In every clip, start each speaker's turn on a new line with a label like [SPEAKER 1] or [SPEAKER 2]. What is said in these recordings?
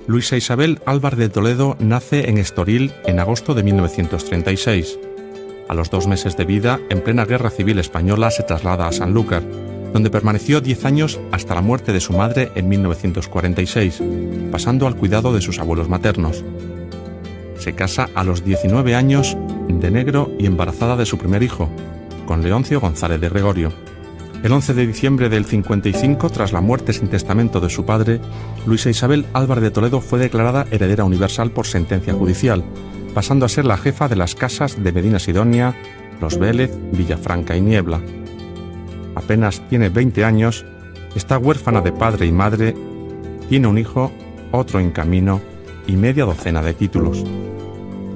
[SPEAKER 1] Luisa Isabel Álvarez de Toledo nace en Estoril en agosto de 1936. A los 2 meses de vida, en plena Guerra Civil Española, se traslada a Sanlúcar, donde permaneció 10 años hasta la muerte de su madre en 1946, pasando al cuidado de sus abuelos maternos. Se casa a los 19 años, de negro y embarazada de su primer hijo, con Leoncio González de Gregorio. El 11 de diciembre del 55, tras la muerte sin testamento de su padre, Luisa Isabel Álvarez de Toledo fue declarada heredera universal por sentencia judicial, pasando a ser la jefa de las casas de Medina Sidonia, Los Vélez, Villafranca y Niebla. Apenas tiene 20 años, está huérfana de padre y madre, tiene un hijo, otro en camino y media docena de títulos.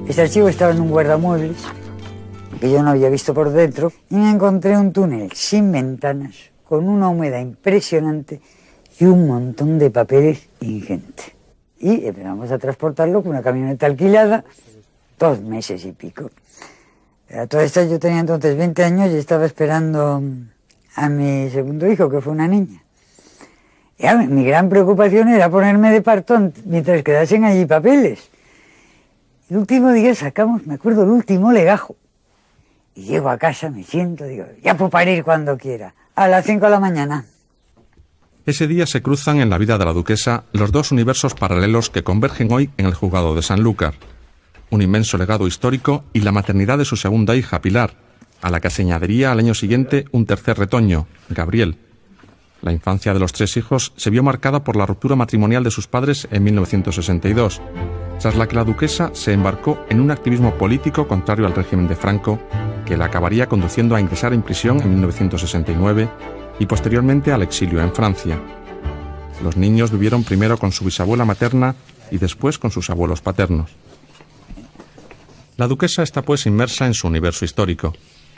[SPEAKER 2] Este archivo estaba en un guardamuebles que yo no había visto por dentro y me encontré un túnel sin ventanas, con una humedad impresionante y un montón de papeles ingente. Y empezamos a transportarlo con una camioneta alquilada, 2 meses y pico. A toda esta yo tenía entonces 20 años y estaba esperando a mi segundo hijo, que fue una niña. Y mi gran preocupación era ponerme de parto mientras quedasen allí papeles. El último día sacamos, me acuerdo, el último legajo. Y llego a casa, me siento, digo, ya puedo parir cuando quiera, a las 5 de la mañana.
[SPEAKER 1] Ese día se cruzan en la vida de la duquesa los 2 universos paralelos que convergen hoy en el juzgado de Sanlúcar. Un inmenso legado histórico y la maternidad de su segunda hija, Pilar, a la que se añadiría al año siguiente un tercer retoño, Gabriel. La infancia de los 3 hijos se vio marcada por la ruptura matrimonial de sus padres en 1962, tras la que la duquesa se embarcó en un activismo político contrario al régimen de Franco, que la acabaría conduciendo a ingresar en prisión en 1969 y posteriormente al exilio en Francia. Los niños vivieron primero con su bisabuela materna y después con sus abuelos paternos. La duquesa está pues inmersa en su universo histórico.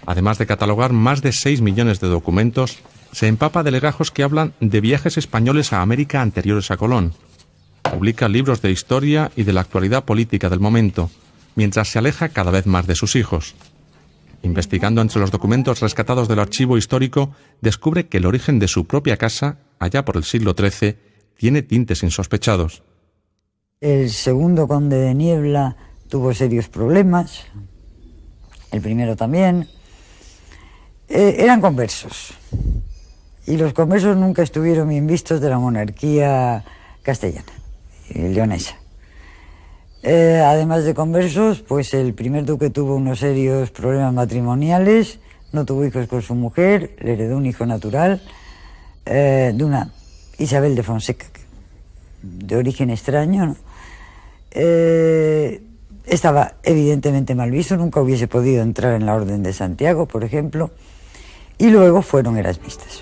[SPEAKER 1] Además de catalogar más de 6 millones de documentos, se empapa de legajos que hablan de viajes españoles a América anteriores a Colón. Publica libros de historia y de la actualidad política del momento, mientras se aleja cada vez más de sus hijos. Investigando entre los documentos rescatados del archivo histórico, descubre que el origen de su propia casa, allá por el siglo XIII, tiene tintes insospechados.
[SPEAKER 2] El segundo conde de Niebla tuvo serios problemas, el primero también. Eran conversos, y los conversos nunca estuvieron bien vistos de la monarquía castellana y leonesa. Además de conversos, pues el primer duque tuvo unos serios problemas matrimoniales, no tuvo hijos con su mujer, le heredó un hijo natural de una Isabel de Fonseca, de origen extraño, ¿no? Estaba evidentemente mal visto, nunca hubiese podido entrar en la Orden de Santiago, por ejemplo, y luego fueron erasmistas.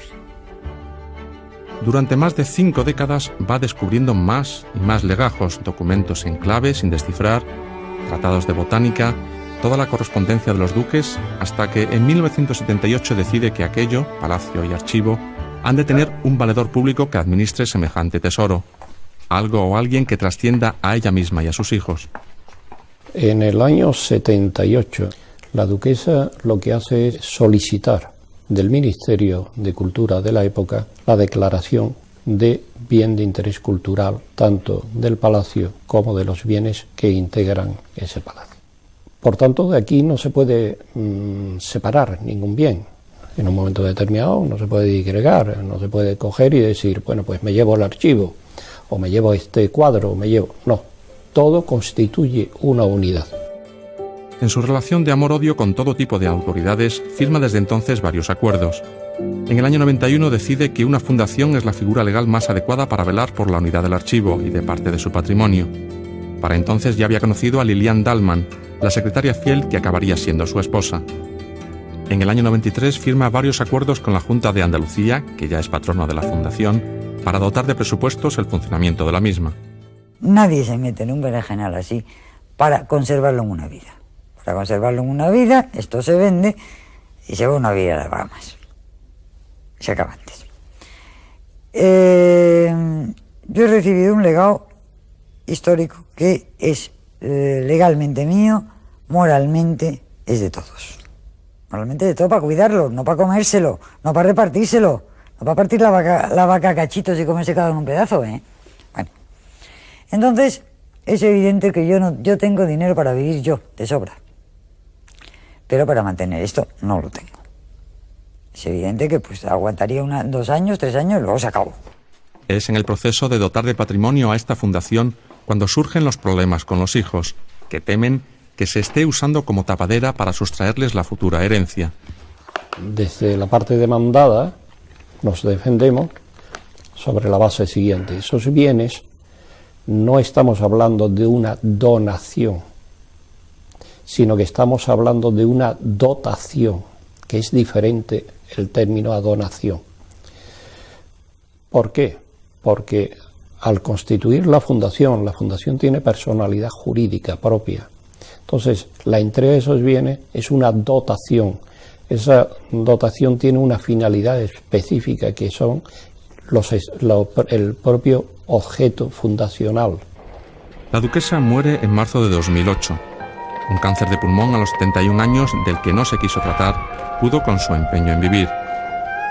[SPEAKER 1] Durante más de 5 décadas va descubriendo más y más legajos, documentos en clave sin descifrar, tratados de botánica, toda la correspondencia de los duques, hasta que en 1978 decide que aquello, palacio y archivo, han de tener un valedor público que administre semejante tesoro, algo o alguien que trascienda a ella misma y a sus hijos.
[SPEAKER 3] En el año 78, la duquesa lo que hace es solicitar del Ministerio de Cultura de la época la declaración de bien de interés cultural, tanto del palacio como de los bienes que integran ese palacio. Por tanto, de aquí no se puede separar ningún bien. En un momento determinado no se puede digregar, no se puede coger y decir, bueno, pues me llevo el archivo, o me llevo este cuadro, o me llevo... No, todo constituye una unidad.
[SPEAKER 1] En su relación de amor-odio con todo tipo de autoridades, firma desde entonces varios acuerdos. En el año 91 decide que una fundación es la figura legal más adecuada para velar por la unidad del archivo y de parte de su patrimonio. Para entonces ya había conocido a Lilian Dalman, la secretaria fiel que acabaría siendo su esposa. En el año 93 firma varios acuerdos con la Junta de Andalucía, que ya es patrono de la fundación, para dotar de presupuestos el funcionamiento de la misma.
[SPEAKER 2] Nadie se mete en un berenjenal así para conservarlo en una vida. Para conservarlo en una vida, esto se vende y se va una vida a las Bahamas. Se acaba antes. Yo he recibido un legado histórico que es legalmente mío, moralmente es de todos. Moralmente de todo, para cuidarlo, no para comérselo, no para repartírselo, No para partir la vaca a cachitos y comerse cada uno un pedazo, ¿eh? Bueno, entonces es evidente que yo tengo dinero para vivir yo, de sobra. Pero para mantener esto no lo tengo. Es evidente que pues aguantaría 2 años, 3 años y luego se acabó.
[SPEAKER 1] Es en el proceso de dotar de patrimonio a esta fundación cuando surgen los problemas con los hijos, que temen que se esté usando como tapadera para sustraerles la futura herencia.
[SPEAKER 3] Desde la parte demandada nos defendemos sobre la base siguiente. Esos bienes no estamos hablando de una donación, sino que estamos hablando de una dotación, que es diferente el término a donación. ¿Por qué? Porque al constituir la fundación tiene personalidad jurídica propia. Entonces, la entrega de esos bienes es una dotación. Esa dotación tiene una finalidad específica, que son el propio objeto fundacional.
[SPEAKER 1] La duquesa muere en marzo de 2008. Un cáncer de pulmón a los 71 años del que no se quiso tratar, pudo con su empeño en vivir.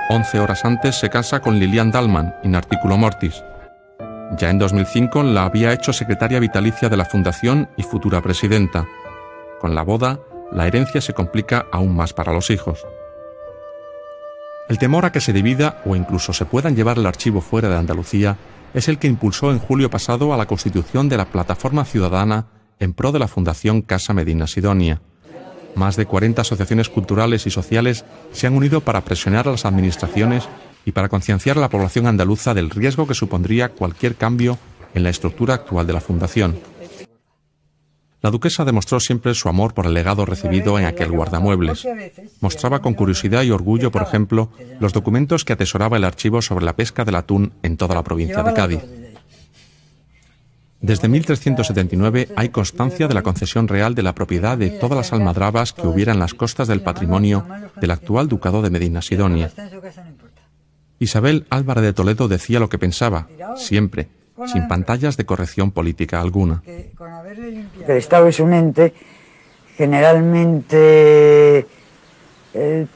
[SPEAKER 1] 11 horas antes se casa con Lilian Dalman, in articulo mortis. Ya en 2005 la había hecho secretaria vitalicia de la fundación y futura presidenta. Con la boda, la herencia se complica aún más para los hijos. El temor a que se divida o incluso se puedan llevar el archivo fuera de Andalucía es el que impulsó en julio pasado a la constitución de la Plataforma Ciudadana en pro de la Fundación Casa Medina Sidonia. Más de 40 asociaciones culturales y sociales se han unido para presionar a las administraciones y para concienciar a la población andaluza del riesgo que supondría cualquier cambio en la estructura actual de la Fundación. La duquesa demostró siempre su amor por el legado recibido en aquel guardamuebles. Mostraba con curiosidad y orgullo, por ejemplo, los documentos que atesoraba el archivo sobre la pesca del atún en toda la provincia de Cádiz. Desde 1379 hay constancia de la concesión real de la propiedad de todas las almadrabas que hubiera en las costas del patrimonio del actual ducado de Medina Sidonia. Isabel Álvarez de Toledo decía lo que pensaba, siempre, sin pantallas de corrección política alguna.
[SPEAKER 2] El Estado es un ente generalmente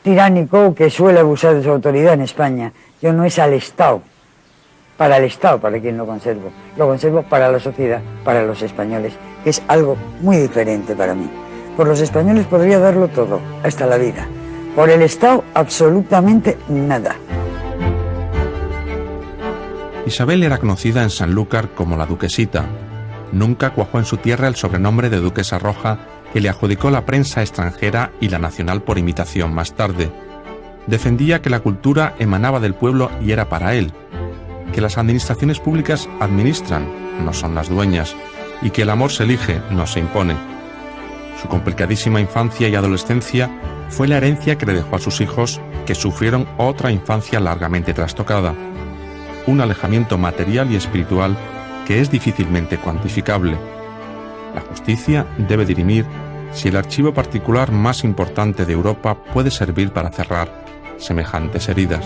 [SPEAKER 2] tiránico que suele abusar de su autoridad en España. Yo no es al Estado, para el Estado, para quien lo conservo para la sociedad, para los españoles, que es algo muy diferente para mí. Por los españoles podría darlo todo, hasta la vida. Por el Estado, absolutamente nada.
[SPEAKER 1] Isabel era conocida en Sanlúcar como la Duquesita. Nunca cuajó en su tierra el sobrenombre de Duquesa Roja que le adjudicó la prensa extranjera y la nacional por imitación más tarde. Defendía que la cultura emanaba del pueblo y era para él, que las administraciones públicas administran, no son las dueñas, y que el amor se elige, no se impone. Su complicadísima infancia y adolescencia fue la herencia que le dejó a sus hijos, que sufrieron otra infancia largamente trastocada. Un alejamiento material y espiritual que es difícilmente cuantificable. La justicia debe dirimir si el archivo particular más importante de Europa puede servir para cerrar semejantes heridas.